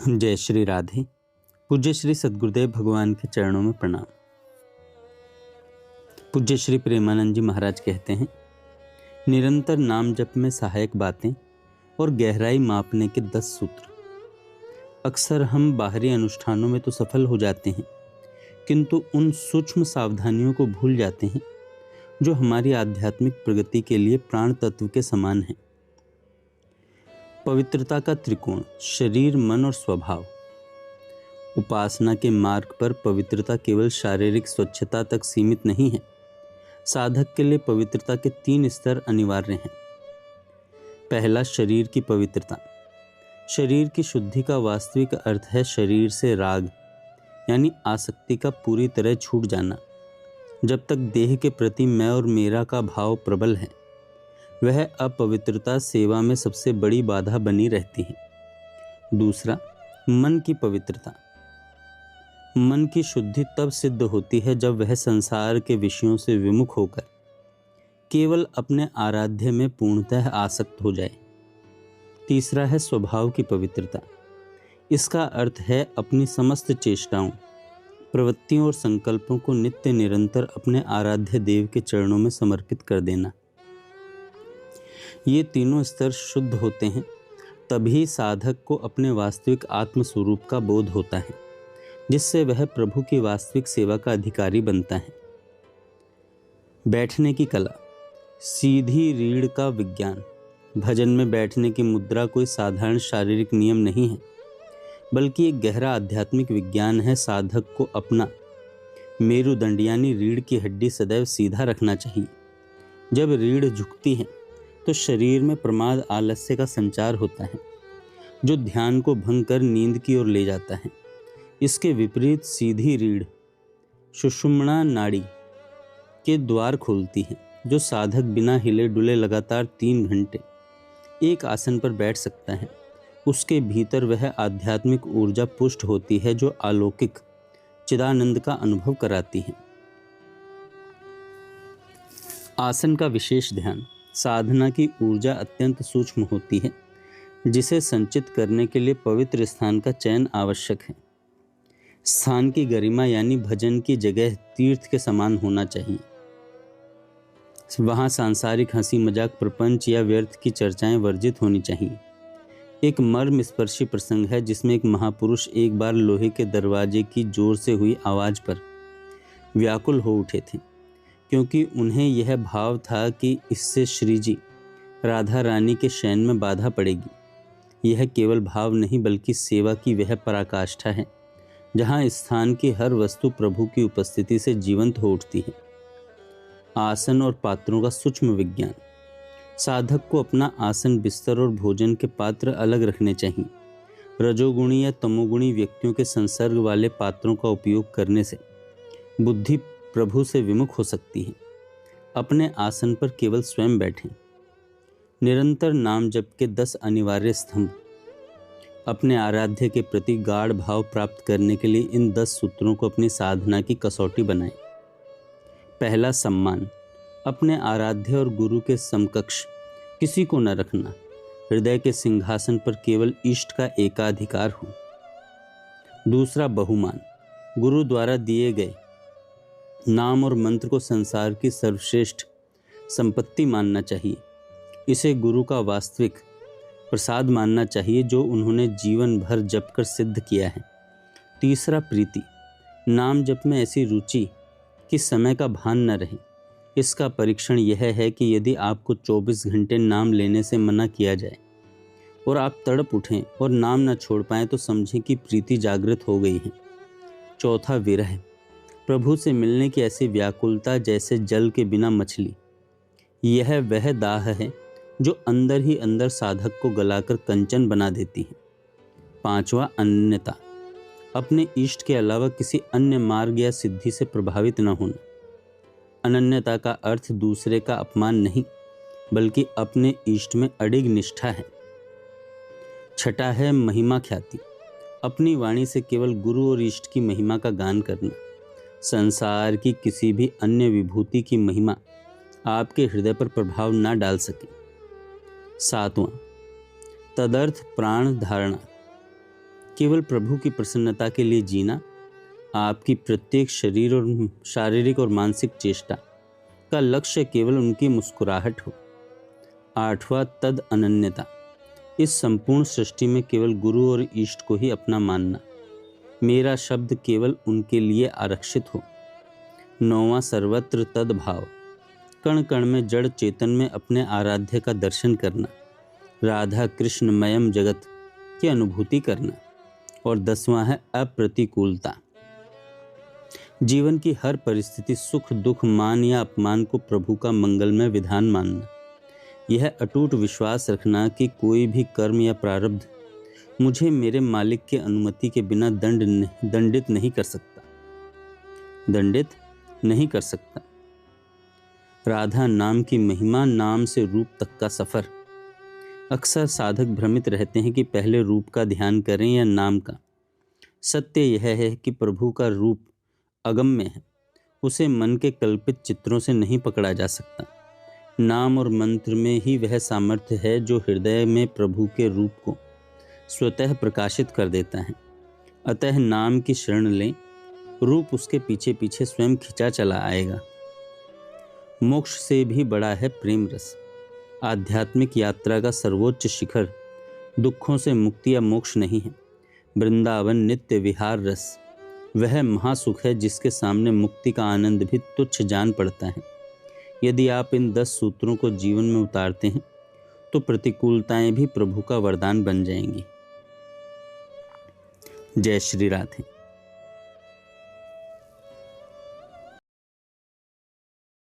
जय श्री राधे। पूज्य श्री सद्गुरुदेव भगवान के चरणों में प्रणाम। पूज्य श्री प्रेमानंद जी महाराज कहते हैं, निरंतर नाम जप में सहायक बातें और गहराई मापने के 10 सूत्र। अक्सर हम बाहरी अनुष्ठानों में तो सफल हो जाते हैं, किंतु उन सूक्ष्म सावधानियों को भूल जाते हैं जो हमारी आध्यात्मिक प्रगति के लिए प्राण तत्व के समान हैं। पवित्रता का त्रिकोण, शरीर, मन और स्वभाव। उपासना के मार्ग पर पवित्रता केवल शारीरिक स्वच्छता तक सीमित नहीं है। साधक के लिए पवित्रता के 3 स्तर अनिवार्य हैं। पहला, शरीर की पवित्रता। शरीर की शुद्धि का वास्तविक अर्थ है शरीर से राग यानी आसक्ति का पूरी तरह छूट जाना। जब तक देह के प्रति मैं और मेरा का भाव प्रबल है, वह अपवित्रता सेवा में सबसे बड़ी बाधा बनी रहती है। दूसरा, मन की पवित्रता। मन की शुद्धि तब सिद्ध होती है जब वह संसार के विषयों से विमुख होकर केवल अपने आराध्य में पूर्णतः आसक्त हो जाए। तीसरा है स्वभाव की पवित्रता। इसका अर्थ है अपनी समस्त चेष्टाओं, प्रवृत्तियों और संकल्पों को नित्य निरंतर अपने आराध्य देव के चरणों में समर्पित कर देना। ये तीनों स्तर शुद्ध होते हैं, तभी साधक को अपने वास्तविक आत्म स्वरूप का बोध होता है, जिससे वह प्रभु की वास्तविक सेवा का अधिकारी बनता है। बैठने की कला, सीधी रीढ़ का विज्ञान। भजन में बैठने की मुद्रा कोई साधारण शारीरिक नियम नहीं है, बल्कि एक गहरा आध्यात्मिक विज्ञान है। साधक को अपना मेरुदंड यानी रीढ़ की हड्डी सदैव सीधा रखना चाहिए। जब रीढ़ झुकती है तो शरीर में प्रमाद आलस्य का संचार होता है, जो ध्यान को भंग कर नींद की ओर ले जाता है। इसके विपरीत सीधी रीढ़ सुषुम्ना नाड़ी के द्वार खोलती है, जो साधक बिना हिले डुले लगातार 3 घंटे एक आसन पर बैठ सकता है। उसके भीतर वह आध्यात्मिक ऊर्जा पुष्ट होती है जो अलौकिक चिदानंद का अनुभव कराती है। आसन का विशेष ध्यान। साधना की ऊर्जा अत्यंत सूक्ष्म होती है, जिसे संचित करने के लिए पवित्र स्थान का चयन आवश्यक है। स्थान की गरिमा यानी भजन की जगह तीर्थ के समान होना चाहिए। वहाँ सांसारिक हंसी मजाक, प्रपंच या व्यर्थ की चर्चाएं वर्जित होनी चाहिए। एक मर्म स्पर्शी प्रसंग है जिसमें एक महापुरुष एक बार लोहे के दरवाजे की जोर से हुई आवाज पर व्याकुल हो उठे थे, क्योंकि उन्हें यह भाव था कि इससे श्री जी राधा रानी के शयन में बाधा पड़ेगी। यह केवल भाव नहीं, बल्कि सेवा की वह पराकाष्ठा है जहाँ स्थान की हर वस्तु प्रभु की उपस्थिति से जीवंत हो उठती है। आसन और पात्रों का सूक्ष्म विज्ञान। साधक को अपना आसन, बिस्तर और भोजन के पात्र अलग रखने चाहिए। रजोगुणी या तमोगुणी व्यक्तियों के संसर्ग वाले पात्रों का उपयोग करने से बुद्धि प्रभु से विमुख हो सकती है। अपने आसन पर केवल स्वयं बैठें। निरंतर नाम जप के 10 अनिवार्य स्तंभ। अपने आराध्य के प्रति गाढ़ भाव प्राप्त करने के लिए इन 10 सूत्रों को अपनी साधना की कसौटी बनाएं। पहला, सम्मान। अपने आराध्य और गुरु के समकक्ष किसी को न रखना। हृदय के सिंहासन पर केवल इष्ट का एकाधिकार हो। दूसरा, बहुमान। गुरु द्वारा दिए गए नाम और मंत्र को संसार की सर्वश्रेष्ठ संपत्ति मानना चाहिए। इसे गुरु का वास्तविक प्रसाद मानना चाहिए जो उन्होंने जीवन भर जप कर सिद्ध किया है। तीसरा, प्रीति। नाम जप में ऐसी रुचि कि समय का भान न रहे। इसका परीक्षण यह है कि यदि आपको 24 घंटे नाम लेने से मना किया जाए और आप तड़प उठें और नाम न छोड़ पाएं, तो समझें कि प्रीति जागृत हो गई है। चौथा, विरह। प्रभु से मिलने की ऐसी व्याकुलता जैसे जल के बिना मछली। यह वह दाह है जो अंदर ही अंदर साधक को गलाकर कंचन बना देती है। पांचवा, अनन्यता। अपने इष्ट के अलावा किसी अन्य मार्ग या सिद्धि से प्रभावित न होना। अनन्यता का अर्थ दूसरे का अपमान नहीं, बल्कि अपने इष्ट में अडिग निष्ठा है। छठा है, महिमा ख्याति। अपनी वाणी से केवल गुरु और इष्ट की महिमा का गान करना। संसार की किसी भी अन्य विभूति की महिमा आपके हृदय पर प्रभाव न डाल सके। सातवां, तदर्थ प्राण धारणा। केवल प्रभु की प्रसन्नता के लिए जीना आपकी प्रत्येक शारीरिक और मानसिक चेष्टा का लक्ष्य केवल उनकी मुस्कुराहट हो। 8वां तद अनन्यता, इस संपूर्ण सृष्टि में केवल गुरु और इष्ट को ही अपना मानना, मेरा शब्द केवल उनके लिए आरक्षित हो। 9वां सर्वत्र तद भाव, कण कण में जड़ चेतन में अपने आराध्य का दर्शन करना, राधा कृष्णमयम जगत की अनुभूति करना। और 10वां है अप्रतिकूलता, जीवन की हर परिस्थिति, सुख दुख, मान या अपमान को प्रभु का मंगलमय विधान मानना। यह अटूट विश्वास रखना कि कोई भी कर्म या प्रारब्ध मुझे मेरे मालिक की अनुमति के बिना दंडित नहीं कर सकता। राधा नाम की महिमा, नाम से रूप तक का सफर। अक्सर साधक भ्रमित रहते हैं कि पहले रूप का ध्यान करें या नाम का। सत्य यह है कि प्रभु का रूप अगम्य है, उसे मन के कल्पित चित्रों से नहीं पकड़ा जा सकता। नाम और मंत्र में ही वह सामर्थ्य है जो हृदय में प्रभु के रूप को स्वतः प्रकाशित कर देता है। अतः नाम की शरण लें, रूप उसके पीछे पीछे स्वयं खिंचा चला आएगा। मोक्ष से भी बड़ा है प्रेम रस। आध्यात्मिक यात्रा का सर्वोच्च शिखर दुखों से मुक्ति या मोक्ष नहीं है, वृंदावन नित्य विहार रस वह महासुख है जिसके सामने मुक्ति का आनंद भी तुच्छ जान पड़ता है। यदि आप इन 10 सूत्रों को जीवन में उतारते हैं तो प्रतिकूलताएं भी प्रभु का वरदान बन जाएंगी। जय श्री राधे।